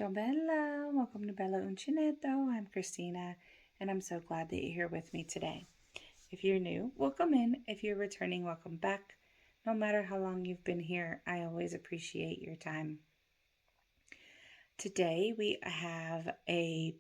Ciao Bella, welcome to Bella Uncinetto. I'm Christina, and I'm so glad that you're here with me today. If you're new, welcome in. If you're returning, welcome back. No matter how long you've been here, I always appreciate your time. Today we have a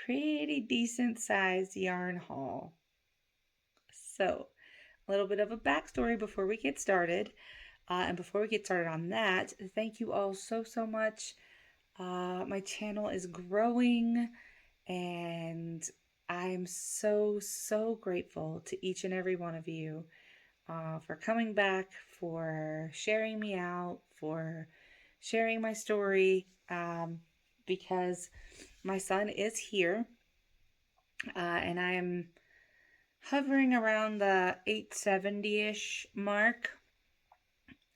pretty decent sized yarn haul. So, a little bit of a backstory before we get started. And before we get started on that, thank you all so much. My channel is growing, and I'm so grateful to each and every one of you for coming back, for sharing me out, for sharing my story, because my son is here, and I'm hovering around the 870-ish mark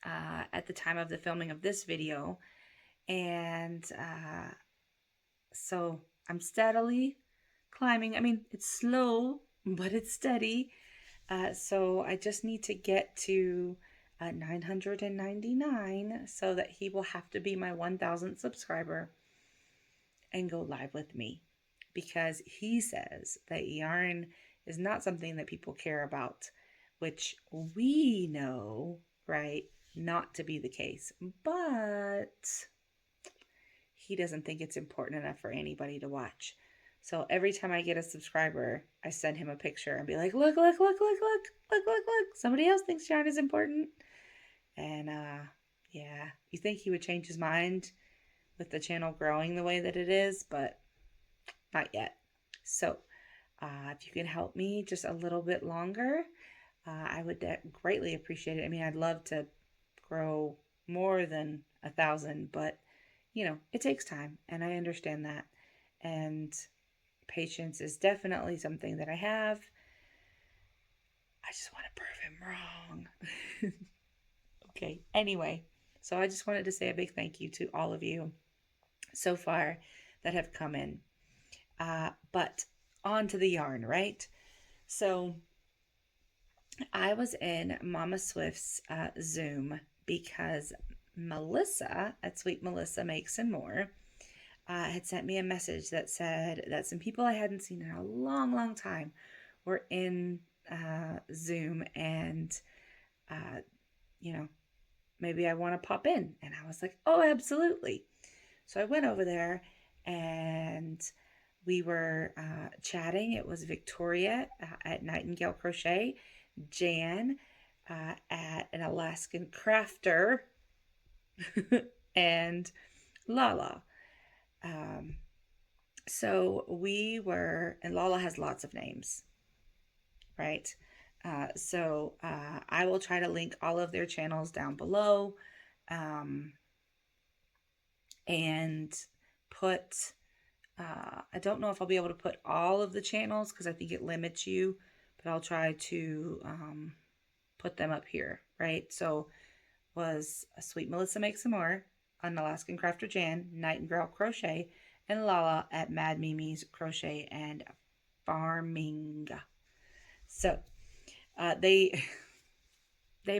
at the time of the filming of this video. And so I'm steadily climbing. I mean, it's slow, but it's steady. So I just need to get to 999 so that he will have to be my 1000th subscriber and go live with me, because he says that yarn is not something that people care about, which we know, right, not to be the case. But he doesn't think it's important enough for anybody to watch. So every time I get a subscriber, I send him a picture and be like, look. Somebody else thinks yarn is important. And yeah, you think he would change his mind with the channel growing the way that it is, but not yet. So if you can help me just a little bit longer, I would greatly appreciate it. I mean, I'd love to grow more than 1,000, but you know, it takes time, and I understand that. And patience is definitely something that I have. I just want to prove him wrong. Okay, anyway, so I just wanted to say a big thank you to all of you so far that have come in. But on to the yarn, right? So I was in Mama Swift's Zoom because Melissa at Sweet Melissa Makes and More had sent me a message that said that some people I hadn't seen in a long time were in Zoom, and you know, maybe I want to pop in. And I was like, oh, absolutely. So I went over there, and we were chatting. It was Victoria at Nightingale Crochet, Jan at an Alaskan Crafter, and Lala. So we were, and Lala has lots of names, right? So I will try to link all of their channels down below, and put, I don't know if I'll be able to put all of the channels because I think it limits you, but I'll try to put them up here, right? So was Sweet Melissa Makes Some More, an Alaskan Crafter Jan, Nightingale Crochet, and Lala at Mad Mimi's Crochet and Farming. So they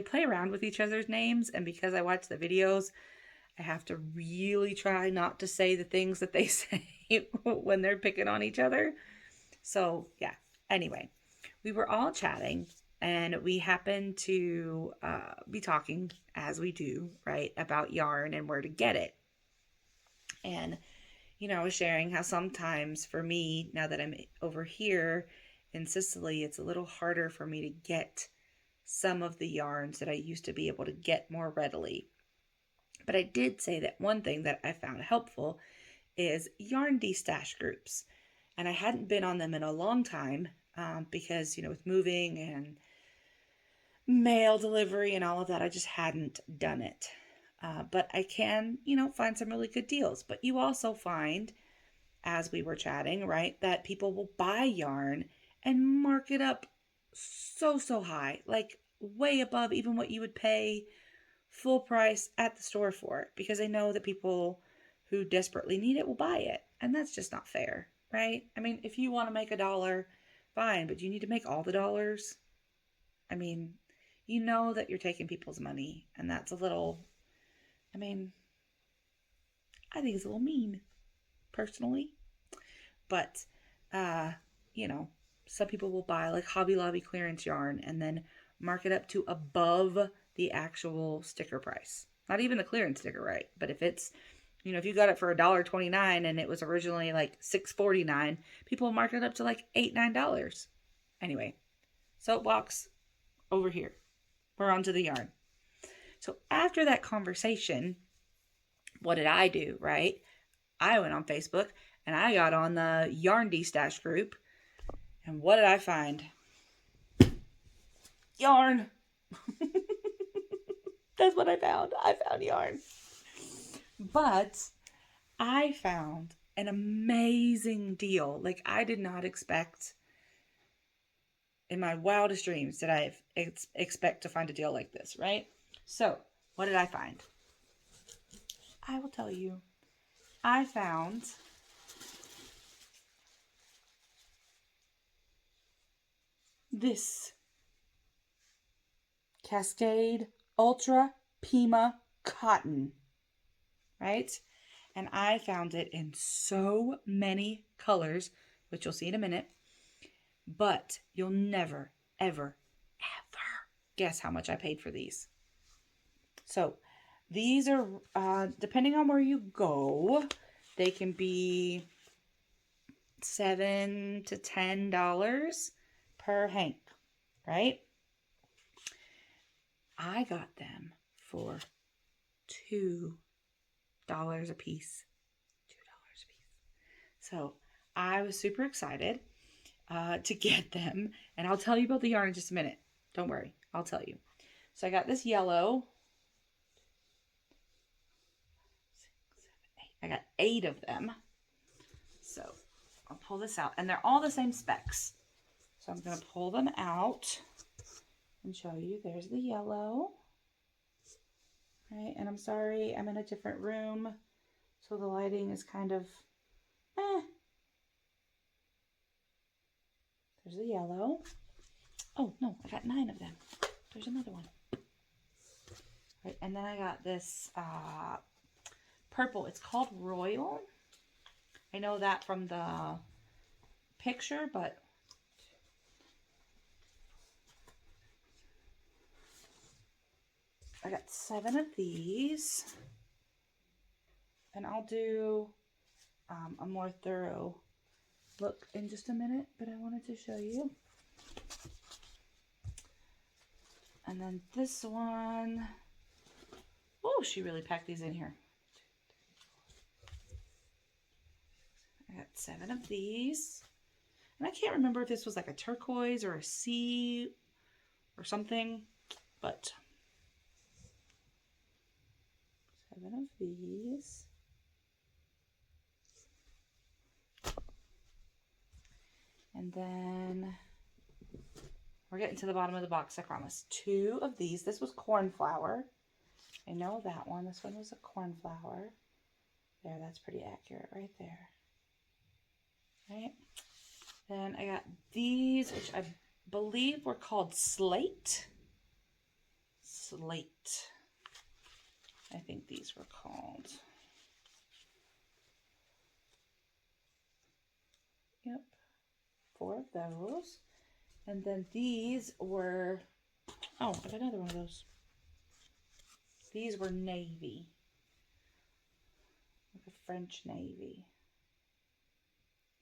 play around with each other's names, and because I watch the videos, I have to really try not to say the things that they say when they're picking on each other. So yeah, anyway, we were all chatting, and we happened to be talking, as we do, right, about yarn and where to get it. And, you know, I was sharing how sometimes for me, now that I'm over here in Sicily, it's a little harder for me to get some of the yarns that I used to be able to get more readily. But I did say that one thing that I found helpful is yarn destash groups. And I hadn't been on them in a long time because, you know, with moving and mail delivery and all of that, I just hadn't done it. But I can, you know, find some really good deals. But you also find, as we were chatting, right, that people will buy yarn and mark it up so high, like way above even what you would pay full price at the store for it, because they know that people who desperately need it will buy it. And that's just not fair, right? I mean, if you want to make $1, fine, but you need to make all the dollars. I mean, you know that you're taking people's money, and that's a little, I mean, I think it's a little mean, personally. But, you know, some people will buy like Hobby Lobby clearance yarn and then mark it up to above the actual sticker price. Not even the clearance sticker, right? But if it's, you know, if you got it for $1.29 and it was originally like $6.49, people mark it up to like $8, $9. Anyway, soapbox over here. We're on to the yarn. So after that conversation, what did I do, right? I went on Facebook and I got on the Yarn Destash group. And what did I find? Yarn. That's what I found. I found yarn. But I found an amazing deal. Like, I did not expect, in my wildest dreams, did I expect to find a deal like this, right? So, what did I find? I will tell you. I found this Cascade Ultra Pima Cotton, right? And I found it in so many colors, which you'll see in a minute, but you'll never, ever, ever guess how much I paid for these. So these are, depending on where you go, they can be $7 to $10 per hank, right? I got them for $2 a piece. $2 a piece. So I was super excited to get them. And I'll tell you about the yarn in just a minute. Don't worry. I'll tell you. So I got this yellow. 6, 7, 8. I got 8 of them. So I'll pull this out. And they're all the same specs. So I'm going to pull them out and show you. There's the yellow. Right, and I'm sorry, I'm in a different room, so the lighting is kind of, There's the yellow. Oh, no, I got 9 of them. There's another one. Right, and then I got this purple. It's called Royal. I know that from the picture, but I got 7 of these, and I'll do a more thorough look in just a minute, but I wanted to show you. And then this one, oh, she really packed these in here. I got 7 of these, and I can't remember if this was like a turquoise or a sea or something, but 7 of these. And then we're getting to the bottom of the box, I promise. 2 of these. This was cornflower. I know that one. This one was a cornflower. There, that's pretty accurate right there. Right? Then I got these, which I believe were called Slate. Slate. I think these were called. Yep. 4 of those. And then these were, oh, I got another one of those. These were navy. Like a French navy.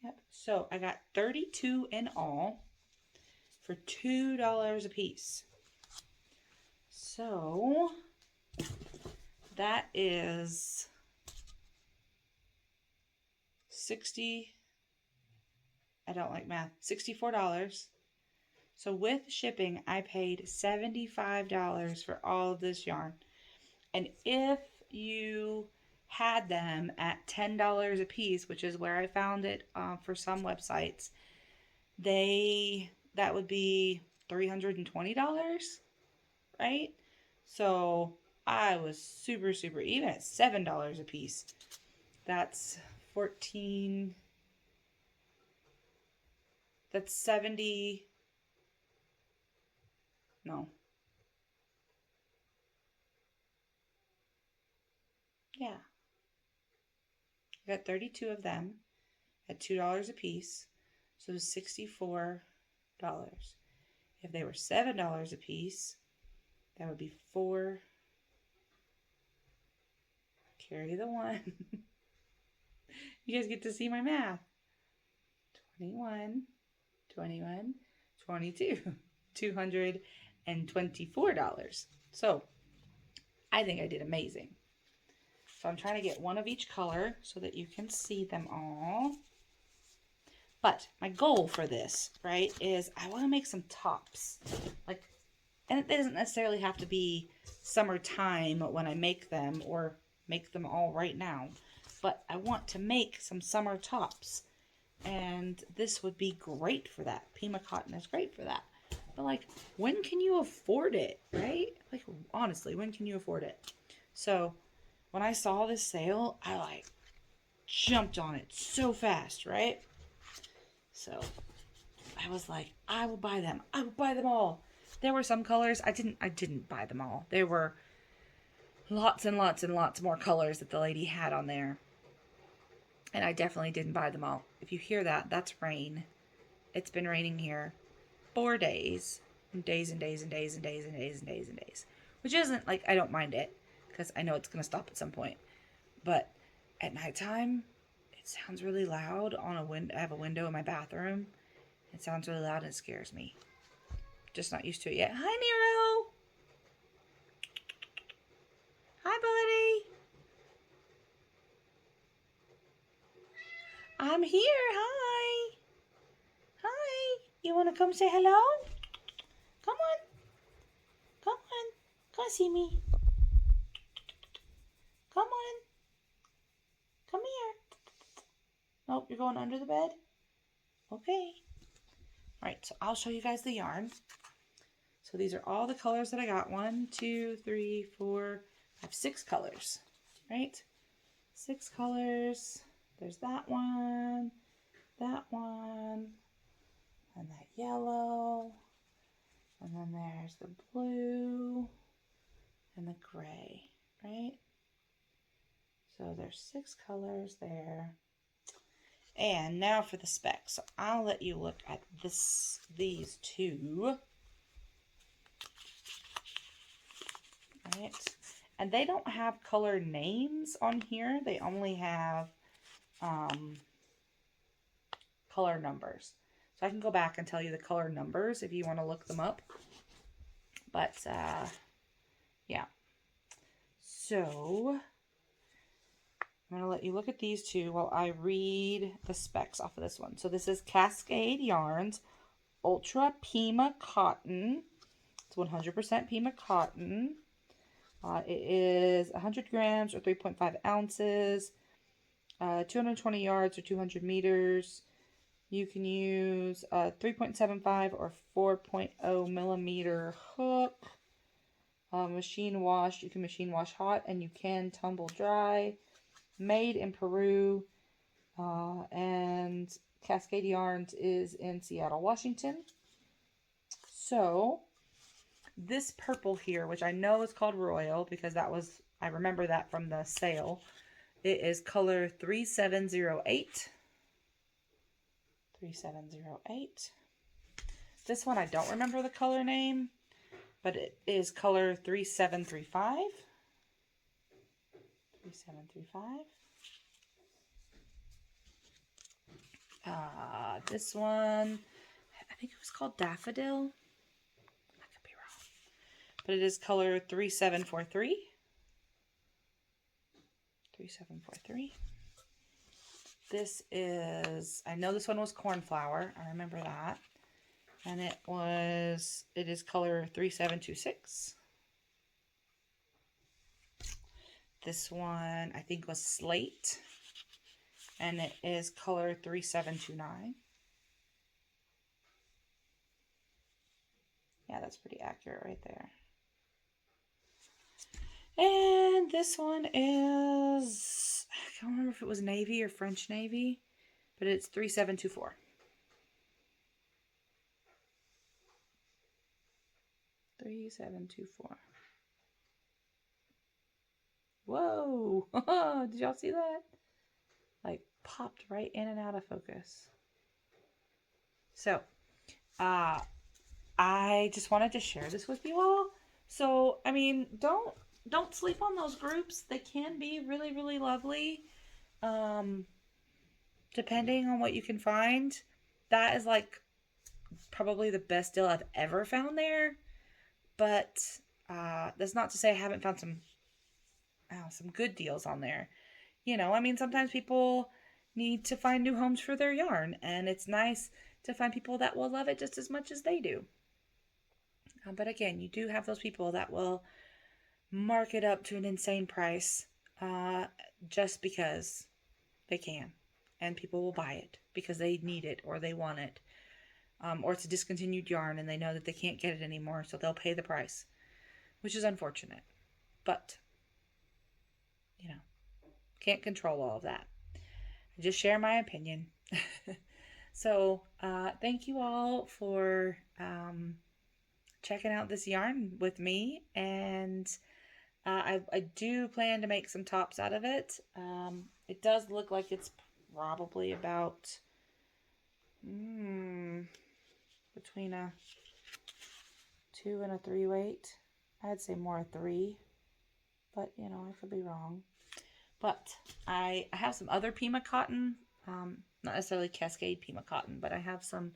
Yep. So I got 32 in all for $2 a piece. So that is 60. I don't like math. $64. So with shipping, I paid $75 for all of this yarn. And if you had them at $10 a piece, which is where I found it for some websites, that would be $320, right? So I was super, even at $7 a piece, that's 14, that's 70, no. Yeah. I got 32 of them at $2 a piece. So it was $64. If they were $7 a piece, that would be 4. Carry the 1. You guys get to see my math. 21, 21, 22, $224. So I think I did amazing. So I'm trying to get one of each color so that you can see them all. But my goal for this, right, is I want to make some tops. Like, and it doesn't necessarily have to be summertime when I make them or make them all right now. But I want to make some summer tops. And this would be great for that. Pima cotton is great for that. But like, when can you afford it, right? Like, honestly, when can you afford it? So when I saw this sale, I like jumped on it so fast, right? So I was like, I will buy them. I will buy them all. There were some colors I didn't buy them all. There were lots and lots and lots more colors that the lady had on there. And I definitely didn't buy them all. If you hear that, that's rain. It's been raining here 4 days. And days and days and days and days and days and days and days. Which isn't like, I don't mind it. Because I know it's going to stop at some point. But at nighttime, it sounds really loud on a window. I have a window in my bathroom. It sounds really loud and it scares me. Just not used to it yet. Hi, Nero. Hi, buddy. I'm here. Hi. Hi. You want to come say hello? Come on. Come on. Come see me. Come on. Come here. Nope, you're going under the bed? Okay. All right, so I'll show you guys the yarn. So these are all the colors that I got. 1, 2, 3, 4, 5, 6 colors, right? 6 colors. There's that one, and that yellow, and then there's the blue and the gray, right? So there's 6 colors there. And now for the specs. So I'll let you look at these two. Right? And they don't have color names on here. They only have color numbers. So I can go back and tell you the color numbers if you want to look them up. But, yeah. So I'm going to let you look at these two while I read the specs off of this one. So this is Cascade Yarns Ultra Pima Cotton. It's 100% Pima Cotton. It is 100 grams or 3.5 ounces, 220 yards or 200 meters. You can use a 3.75 or 4.0 millimeter hook. Machine wash. You can machine wash hot and you can tumble dry. Made in Peru. And Cascade Yarns is in Seattle, Washington. So this purple here, which I know is called Royal because I remember that from the sale. It is color 3708. 3708. This one I don't remember the color name, but it is color 3735. 3735. This one, I think it was called Daffodil. I could be wrong. But it is color 3743. 3743. This is, I know this one was cornflower. I remember that. And it is color 3726. This one, I think, was slate. And it is color 3729. Yeah, that's pretty accurate right there. And this one is, I can't remember if it was navy or French navy, but it's 3724. 3724. Whoa! Did y'all see that? like popped right in and out of focus. So, I just wanted to share this with you all. So, I mean, don't sleep on those groups. They can be really, really lovely. Um, Depending on what you can find. That is like probably the best deal I've ever found there. But that's not to say I haven't found some good deals on there. I mean, sometimes people need to find new homes for their yarn, and it's nice to find people that will love it just as much as they do. But again, you do have those people that will mark it up to an insane price just because they can. And people will buy it because they need it or they want it. Or it's a discontinued yarn and they know that they can't get it anymore, so they'll pay the price, which is unfortunate. But, can't control all of that. I just share my opinion. So, thank you all for checking out this yarn with me. And I do plan to make some tops out of it. It does look like it's probably about between a 2 and a 3 weight. I'd say more a 3, but I could be wrong. But I have some other Pima cotton, not necessarily Cascade Pima cotton, but I have some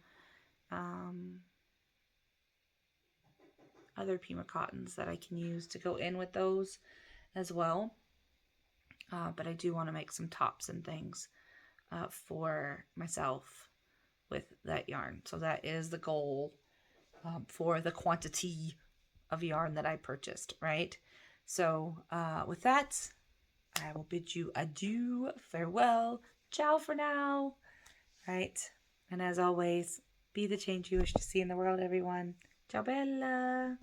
other Pima cottons that I can use to go in with those as well. But I do want to make some tops and things for myself with that yarn. So that is the goal for the quantity of yarn that I purchased, right? So with that, I will bid you adieu, farewell, ciao for now, right? And as always, be the change you wish to see in the world, everyone. Ciao bella!